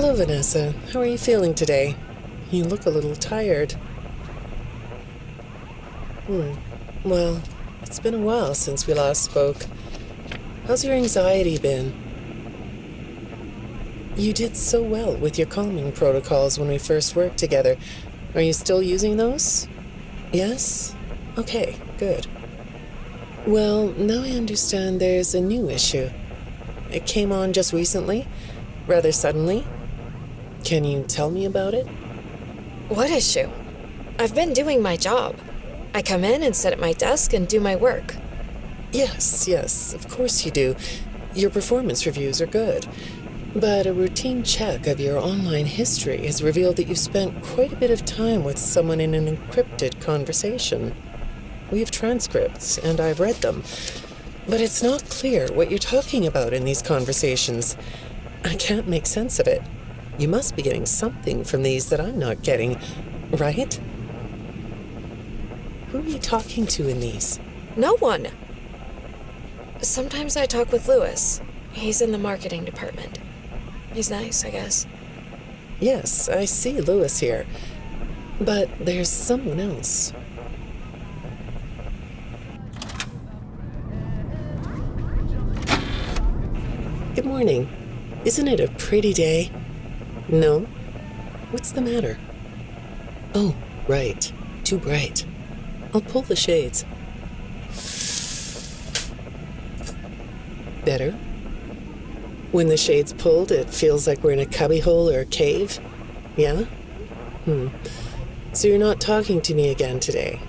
Hello, Vanessa. How are you feeling today? You look a little tired. Well, it's been a while since we last spoke. How's your anxiety been? You did so well with your calming protocols when we first worked together. Are you still using those? Yes? Okay, good. Well, now I understand there's a new issue. It came on just recently, rather suddenly. Can you tell me about it? What issue? I've been doing my job. I come in and sit at my desk and do my work. Yes, of course you do. Your performance reviews are good. But a routine check of your online history has revealed that you've spent quite a bit of time with someone in an encrypted conversation. We have transcripts, and I've read them. But it's not clear what you're talking about in these conversations. I can't make sense of it. You must be getting something from these that I'm not getting, right? Who are you talking to in these? No one. Sometimes I talk with Lewis. He's in the marketing department. He's nice, I guess. Yes, I see Lewis here. But there's someone else. Good morning. Isn't it a pretty day? No? What's the matter? Oh, right. Too bright. I'll pull the shades. Better? When the shade's pulled, it feels like we're in a cubbyhole or a cave? Yeah? So you're not talking to me again today.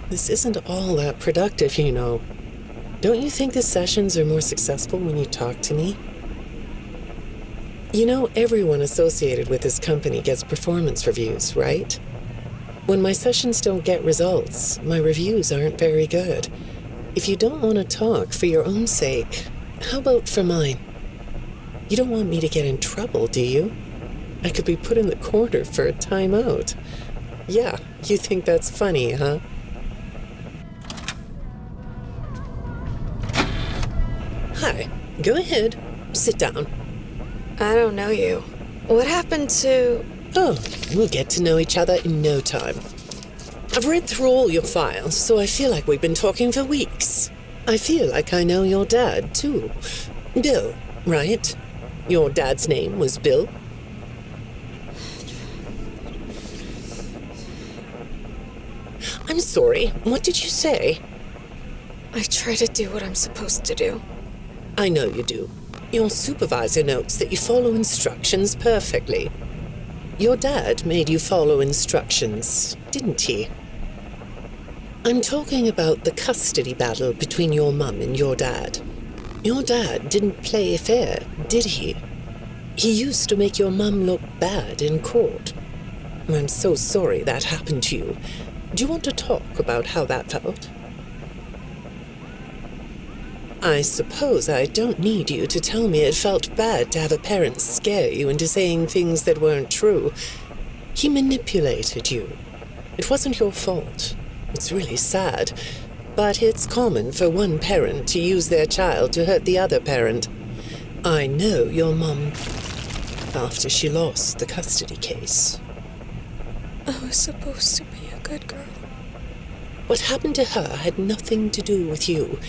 This isn't all that productive, you know. Don't you think the sessions are more successful when you talk to me? You know, everyone associated with this company gets performance reviews, right? When my sessions don't get results, my reviews aren't very good. If you don't want to talk for your own sake, how about for mine? You don't want me to get in trouble, do you? I could be put in the corner for a timeout. Yeah, you think that's funny, huh? Hi, go ahead. Sit down. I don't know you. What happened to... Oh, we'll get to know each other in no time. I've read through all your files, so I feel like we've been talking for weeks. I feel like I know your dad, too. Bill, right? Your dad's name was Bill? I'm sorry, what did you say? I try to do what I'm supposed to do. I know you do. Your supervisor notes that you follow instructions perfectly. Your dad made you follow instructions, didn't he? I'm talking about the custody battle between your mum and your dad. Your dad didn't play fair, did he? He used to make your mum look bad in court. I'm so sorry that happened to you. Do you want to talk about how that felt? I suppose I don't need you to tell me it felt bad to have a parent scare you into saying things that weren't true. He manipulated you. It wasn't your fault. It's really sad, but it's common for one parent to use their child to hurt the other parent. I know your mum after she lost the custody case. I was supposed to be a good girl. What happened to her had nothing to do with you.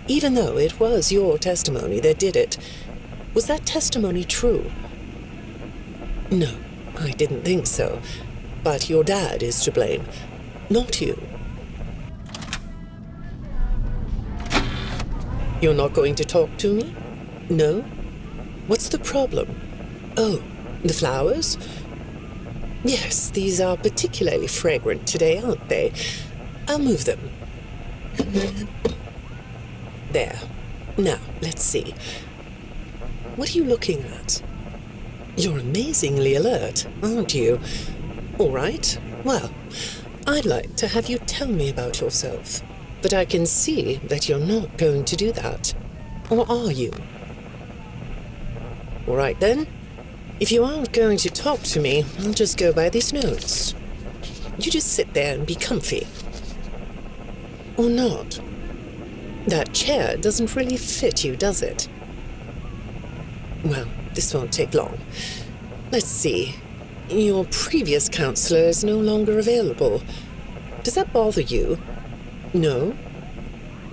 Even though it was your testimony that did it. Was that testimony true? No, I didn't think so. But your dad is to blame, not you. You're not going to talk to me? No? What's the problem? Oh, the flowers? Yes, these are particularly fragrant today, aren't they? I'll move them. There. Now, let's see. What are you looking at? You're amazingly alert, aren't you? All right. Well, I'd like to have you tell me about yourself. But I can see that you're not going to do that. Or are you? All right, then. If you aren't going to talk to me, I'll just go by these notes. You just sit there and be comfy. Or not. That chair doesn't really fit you, does it? Well, this won't take long. Let's see. Your previous counselor is no longer available. Does that bother you? No?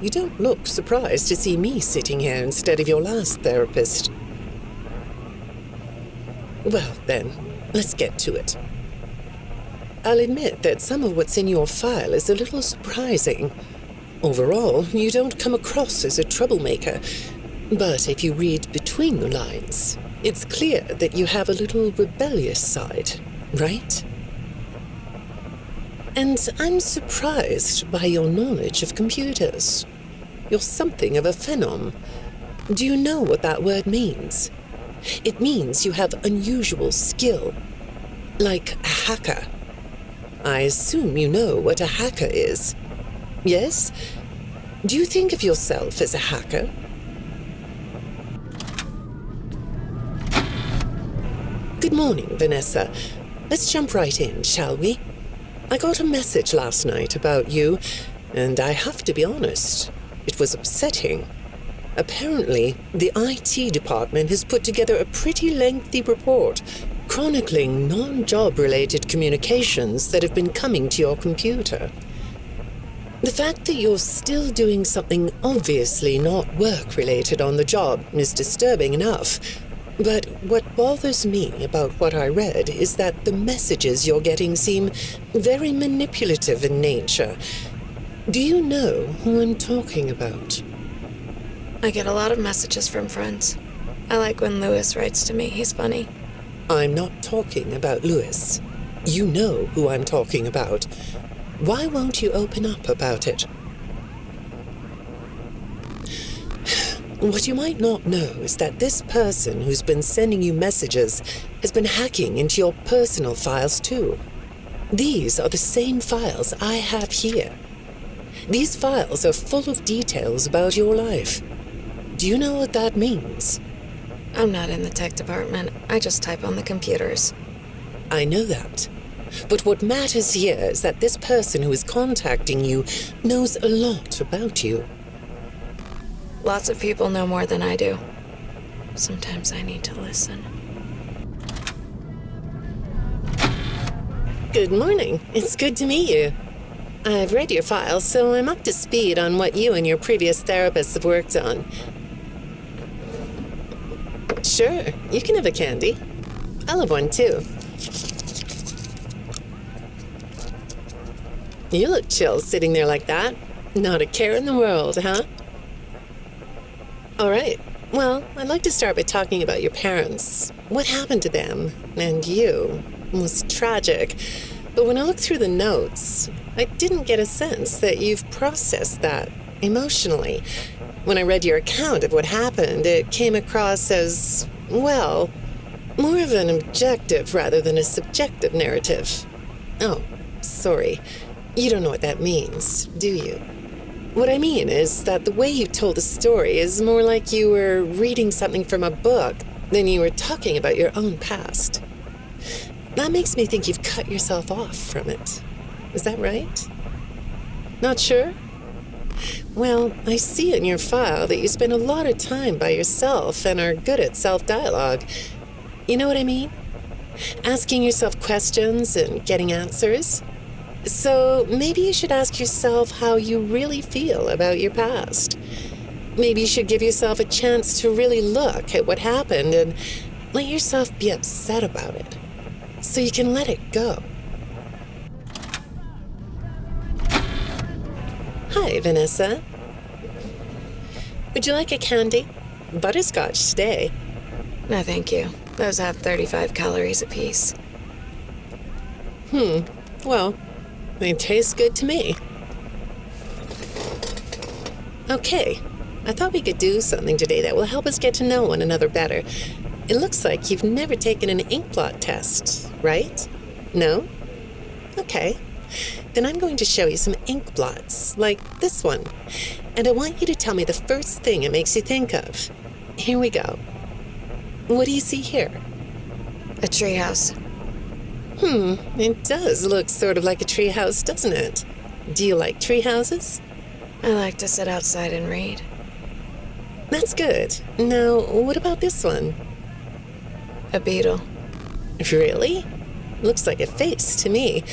You don't look surprised to see me sitting here instead of your last therapist. Well, then, let's get to it. I'll admit that some of what's in your file is a little surprising. Overall, you don't come across as a troublemaker, but if you read between the lines, it's clear that you have a little rebellious side, right? And I'm surprised by your knowledge of computers. You're something of a phenom. Do you know what that word means? It means you have unusual skill, like a hacker. I assume you know what a hacker is. Yes? Do you think of yourself as a hacker? Good morning, Vanessa. Let's jump right in, shall we? I got a message last night about you, and I have to be honest, it was upsetting. Apparently, the IT department has put together a pretty lengthy report chronicling non-job-related communications that have been coming to your computer. The fact that you're still doing something obviously not work-related on the job is disturbing enough, but what bothers me about what I read is that the messages you're getting seem very manipulative in nature. Do you know who I'm talking about? I get a lot of messages from friends. I like when Lewis writes to me. He's funny. I'm not talking about Lewis. You know who I'm talking about. Why won't you open up about it? What you might not know is that this person who's been sending you messages has been hacking into your personal files too. These are the same files I have here. These files are full of details about your life. Do you know what that means? I'm not in the tech department. I just type on the computers. I know that. But what matters here is that this person who is contacting you knows a lot about you. Lots of people know more than I do. Sometimes I need to listen. Good morning. It's good to meet you. I've read your file, so I'm up to speed on what you and your previous therapists have worked on. Sure, you can have a candy. I'll have one too. You look chill sitting there like that. Not a care in the world, huh? All right. Well, I'd like to start by talking about your parents. What happened to them and you was tragic. But when I looked through the notes, I didn't get a sense that you've processed that emotionally. When I read your account of what happened, it came across as, well, more of an objective rather than a subjective narrative. Oh, sorry. You don't know what that means, do you? What I mean is that the way you told the story is more like you were reading something from a book than you were talking about your own past. That makes me think you've cut yourself off from it. Is that right? Not sure? Well, I see in your file that you spend a lot of time by yourself and are good at self-dialogue. You know what I mean? Asking yourself questions and getting answers. So maybe you should ask yourself how you really feel about your past. Maybe you should give yourself a chance to really look at what happened and let yourself be upset about it, so you can let it go. Hi, Vanessa. Would you like a candy? Butterscotch today. No, thank you. Those have 35 calories apiece. Well, they taste good to me. Okay, I thought we could do something today that will help us get to know one another better. It looks like you've never taken an ink blot test, right? No? Okay. Then I'm going to show you some ink blots, like this one. And I want you to tell me the first thing it makes you think of. Here we go. What do you see here? A treehouse. It does look sort of like a treehouse, doesn't it? Do you like treehouses? I like to sit outside and read. That's good. Now, what about this one? A beetle. Really? Looks like a face to me.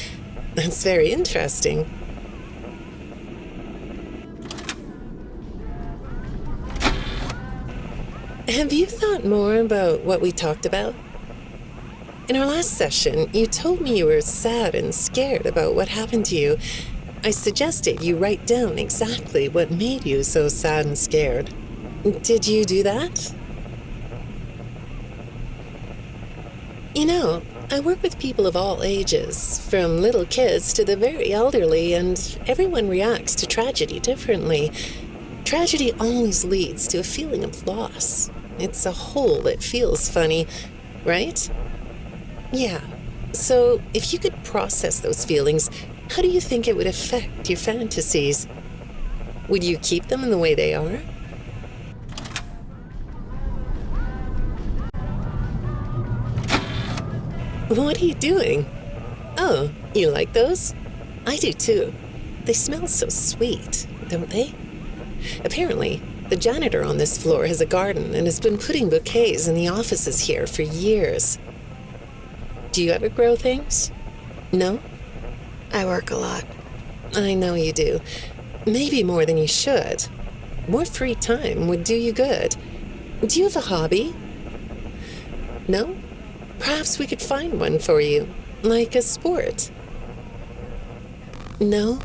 That's very interesting. Have you thought more about what we talked about? In our last session, you told me you were sad and scared about what happened to you. I suggested you write down exactly what made you so sad and scared. Did you do that? You know, I work with people of all ages, from little kids to the very elderly, and everyone reacts to tragedy differently. Tragedy always leads to a feeling of loss. It's a hole that feels funny, right? Yeah. So, if you could process those feelings, how do you think it would affect your fantasies? Would you keep them in the way they are? What are you doing? Oh, you like those? I do too. They smell so sweet, don't they? Apparently, the janitor on this floor has a garden and has been putting bouquets in the offices here for years. Do you ever grow things? No? I work a lot. I know you do. Maybe more than you should. More free time would do you good. Do you have a hobby? No? Perhaps we could find one for you, like a sport. No?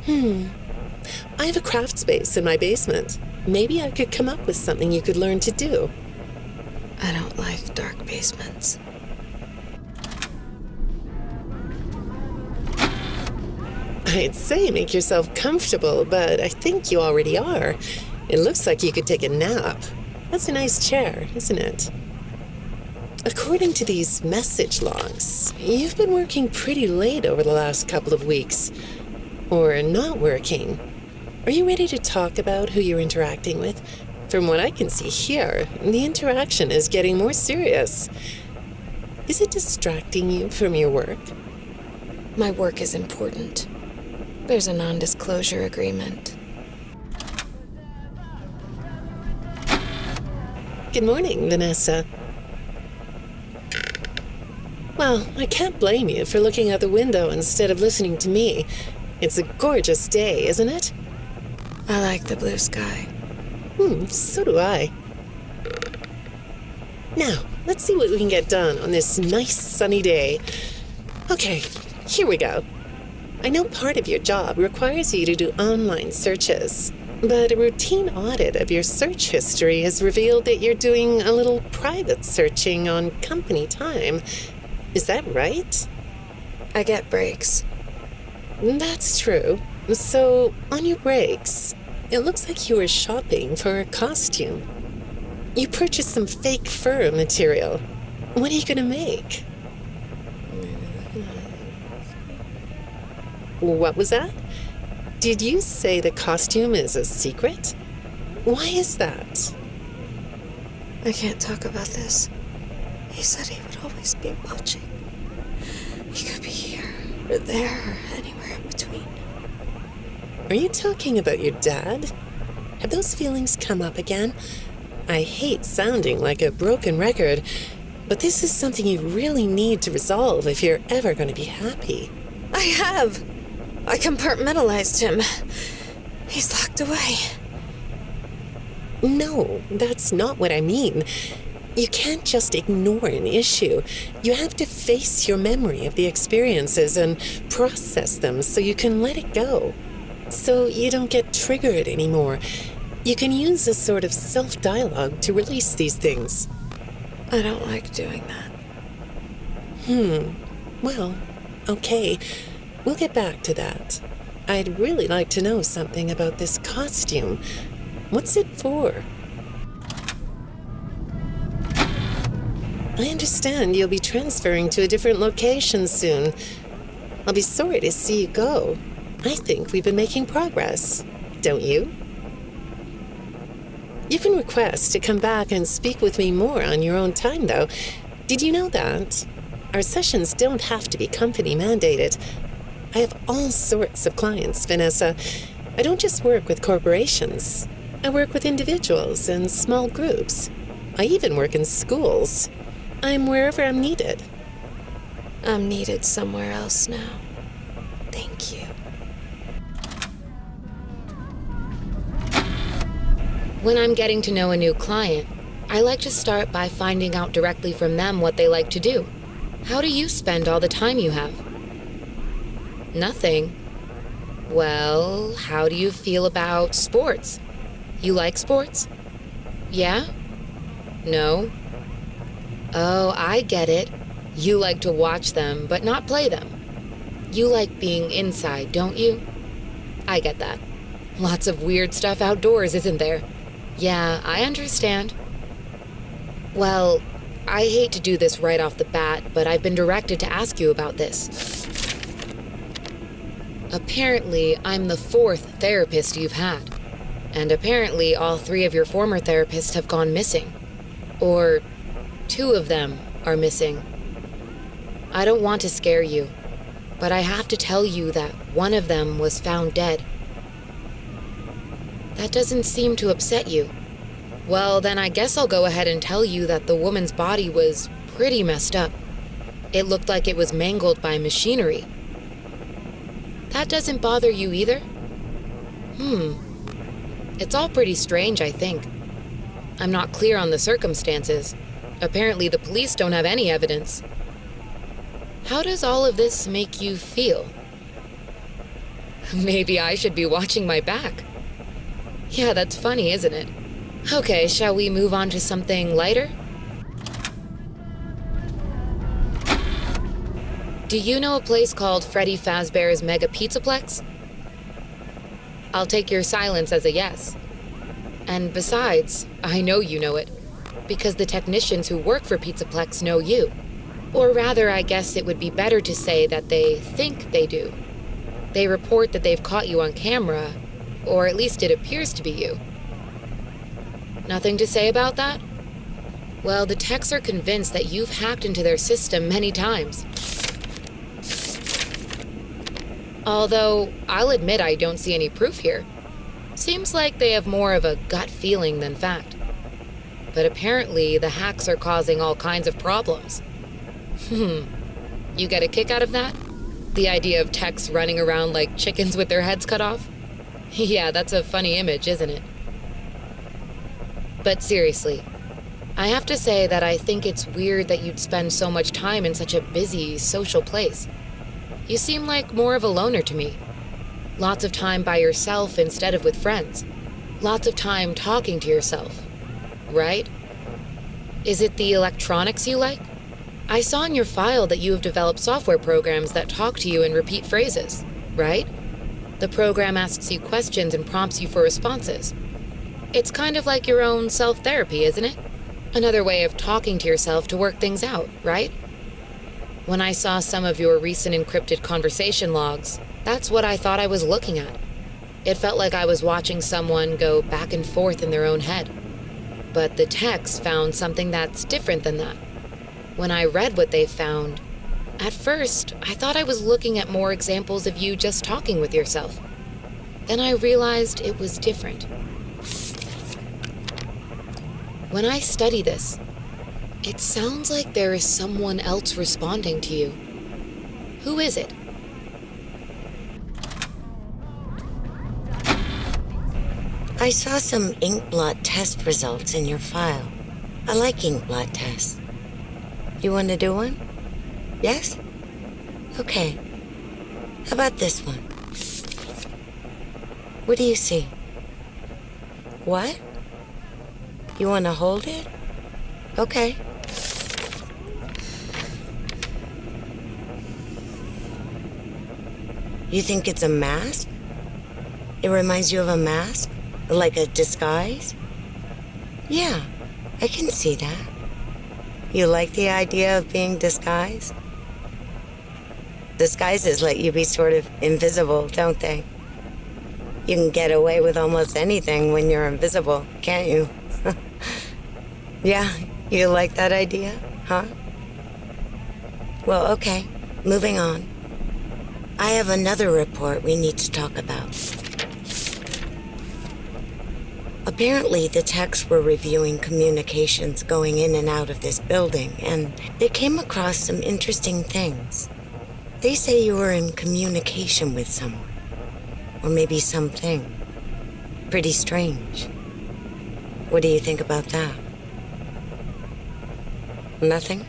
I have a craft space in my basement. Maybe I could come up with something you could learn to do. I don't like dark basements. I'd say make yourself comfortable, but I think you already are. It looks like you could take a nap. That's a nice chair, isn't it? According to these message logs, you've been working pretty late over the last couple of weeks. Or not working. Are you ready to talk about who you're interacting with? From what I can see here, the interaction is getting more serious. Is it distracting you from your work? My work is important. There's a non-disclosure agreement. Good morning, Vanessa. Well, I can't blame you for looking out the window instead of listening to me. It's a gorgeous day, isn't it? I like the blue sky. So do I. Now, let's see what we can get done on this nice sunny day. Okay, here we go. I know part of your job requires you to do online searches, but a routine audit of your search history has revealed that you're doing a little private searching on company time. Is that right? I get breaks. That's true. So, on your breaks, it looks like you were shopping for a costume. You purchased some fake fur material. What are you going to make? What was that? Did you say the costume is a secret? Why is that? I can't talk about this. He said he would always be watching. He could be here, or there, or anywhere in between. Are you talking about your dad? Have those feelings come up again? I hate sounding like a broken record, but this is something you really need to resolve if you're ever going to be happy. I have. I compartmentalized him. He's locked away. No, that's not what I mean. You can't just ignore an issue. You have to face your memory of the experiences and process them so you can let it go. So you don't get triggered anymore. You can use a sort of self-dialogue to release these things. I don't like doing that. Well, okay. We'll get back to that. I'd really like to know something about this costume. What's it for? I understand you'll be transferring to a different location soon. I'll be sorry to see you go. I think we've been making progress, don't you? You can request to come back and speak with me more on your own time, though. Did you know that? Our sessions don't have to be company mandated. I have all sorts of clients, Vanessa. I don't just work with corporations. I work with individuals and small groups. I even work in schools. I'm wherever I'm needed. I'm needed somewhere else now. Thank you. When I'm getting to know a new client, I like to start by finding out directly from them what they like to do. How do you spend all the time you have? Nothing. Well, how do you feel about sports? You like sports? Yeah? No? Oh, I get it. You like to watch them, but not play them. You like being inside, don't you? I get that. Lots of weird stuff outdoors, isn't there? Yeah, I understand. Well, I hate to do this right off the bat, but I've been directed to ask you about this. Apparently, I'm the 4th therapist you've had. And apparently, all 3 of your former therapists have gone missing. Or 2 of them are missing. I don't want to scare you, but I have to tell you that one of them was found dead. That doesn't seem to upset you. Well, then I guess I'll go ahead and tell you that the woman's body was pretty messed up. It looked like it was mangled by machinery. That doesn't bother you either? It's all pretty strange, I think. I'm not clear on the circumstances. Apparently the police don't have any evidence. How does all of this make you feel? Maybe I should be watching my back. Yeah, that's funny, isn't it? Okay, shall we move on to something lighter? Do you know a place called Freddy Fazbear's Mega Pizzaplex? I'll take your silence as a yes. And besides, I know you know it, because the technicians who work for Pizzaplex know you. Or rather, I guess it would be better to say that they think they do. They report that they've caught you on camera, or at least it appears to be you. Nothing to say about that? Well, the techs are convinced that you've hacked into their system many times. Although, I'll admit I don't see any proof here. Seems like they have more of a gut feeling than fact. But apparently, the hacks are causing all kinds of problems. You get a kick out of that? The idea of techs running around like chickens with their heads cut off? Yeah, that's a funny image, isn't it? But seriously, I have to say that I think it's weird that you'd spend so much time in such a busy, social place. You seem like more of a loner to me. Lots of time by yourself instead of with friends. Lots of time talking to yourself. Right? Is it the electronics you like? I saw in your file that you have developed software programs that talk to you in repeat phrases, right? The program asks you questions and prompts you for responses. It's kind of like your own self-therapy, isn't it? Another way of talking to yourself to work things out, right? When I saw some of your recent encrypted conversation logs, that's what I thought I was looking at. It felt like I was watching someone go back and forth in their own head. But the techs found something that's different than that. When I read what they found, at first, I thought I was looking at more examples of you just talking with yourself. Then I realized it was different. When I study this, it sounds like there is someone else responding to you. Who is it? I saw some ink blot test results in your file. I like ink blot tests. You want to do one? Yes? Okay. How about this one? What do you see? What? You want to hold it? Okay. You think it's a mask? It reminds you of a mask? Like a disguise? Yeah, I can see that. You like the idea of being disguised? Disguises let you be sort of invisible, don't they? You can get away with almost anything when you're invisible, can't you? Yeah, you like that idea, huh? Well, okay, moving on. I have another report we need to talk about. Apparently, the techs were reviewing communications going in and out of this building, and they came across some interesting things. They say you were in communication with someone, or maybe something. Pretty strange. What do you think about that? Nothing?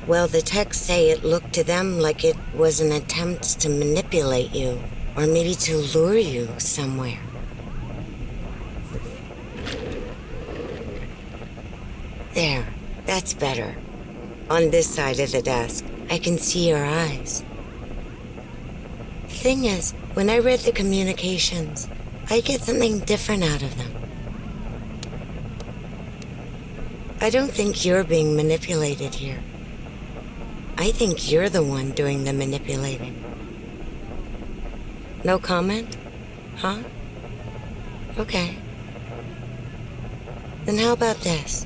Well, the techs say it looked to them like it was an attempt to manipulate you, or maybe to lure you somewhere. There, that's better. On this side of the desk, I can see your eyes. The thing is, when I read the communications, I get something different out of them. I don't think you're being manipulated here. I think you're the one doing the manipulating. No comment? Huh? Okay. Then how about this?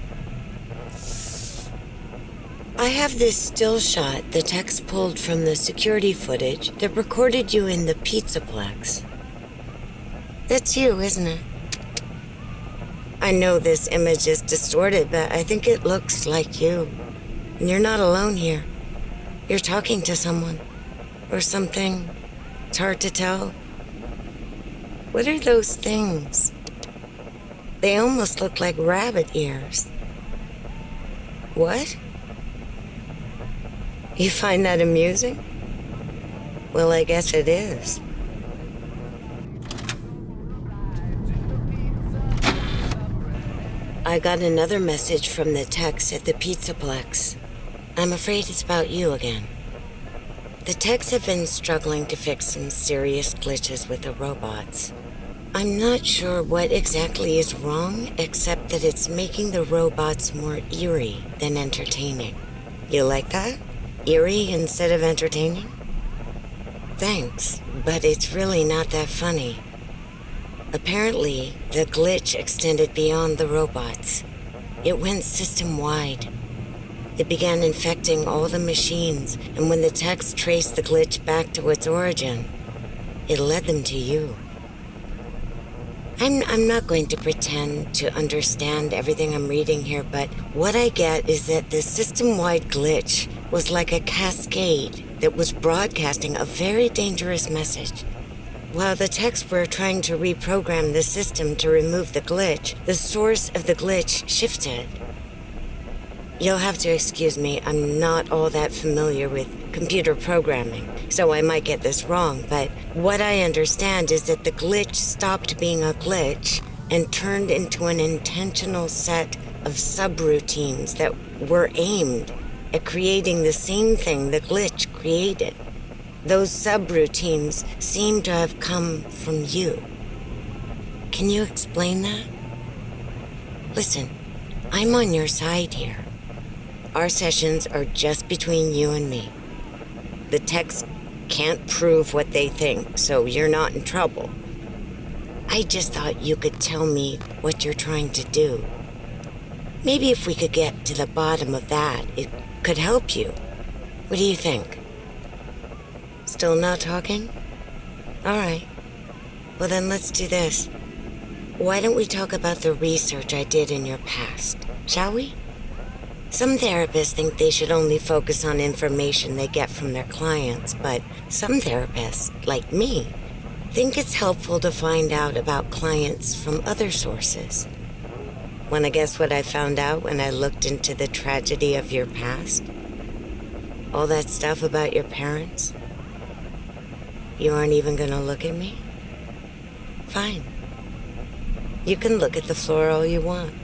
I have this still shot the techs pulled from the security footage that recorded you in the Pizzaplex. That's you, isn't it? I know this image is distorted, but I think it looks like you. And you're not alone here. You're talking to someone. Or something. It's hard to tell. What are those things? They almost look like rabbit ears. What? You find that amusing? Well, I guess it is. I got another message from the techs at the Pizzaplex. I'm afraid it's about you again. The techs have been struggling to fix some serious glitches with the robots. I'm not sure what exactly is wrong, except that it's making the robots more eerie than entertaining. You like that? Eerie instead of entertaining? Thanks, but it's really not that funny. Apparently, the glitch extended beyond the robots. It went system-wide. It began infecting all the machines, and when the techs traced the glitch back to its origin, it led them to you. I'm not going to pretend to understand everything I'm reading here, but what I get is that the system-wide glitch was like a cascade that was broadcasting a very dangerous message. While the techs were trying to reprogram the system to remove the glitch, the source of the glitch shifted. You'll have to excuse me, I'm not all that familiar with computer programming, so I might get this wrong, but what I understand is that the glitch stopped being a glitch and turned into an intentional set of subroutines that were aimed at creating the same thing the glitch created. Those subroutines seem to have come from you. Can you explain that? Listen, I'm on your side here. Our sessions are just between you and me. The techs can't prove what they think, so you're not in trouble. I just thought you could tell me what you're trying to do. Maybe if we could get to the bottom of that, it could help you. What do you think? Still not talking? All right. Well, then let's do this. Why don't we talk about the research I did in your past, shall we? Some therapists think they should only focus on information they get from their clients, but some therapists, like me, think it's helpful to find out about clients from other sources. Want to guess what I found out when I looked into the tragedy of your past? All that stuff about your parents? You aren't even going to look at me? Fine. You can look at the floor all you want.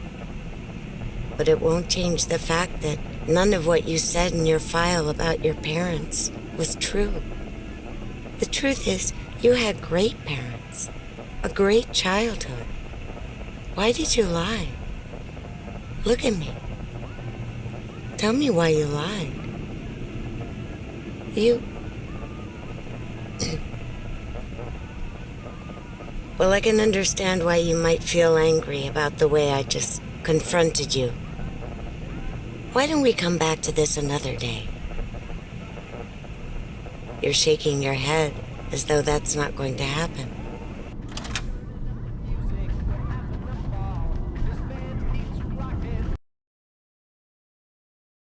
But it won't change the fact that none of what you said in your file about your parents was true. The truth is, you had great parents, a great childhood. Why did you lie? Look at me. Tell me why you lied. You... Well, I can understand why you might feel angry about the way I just confronted you. Why don't we come back to this another day? You're shaking your head as though that's not going to happen.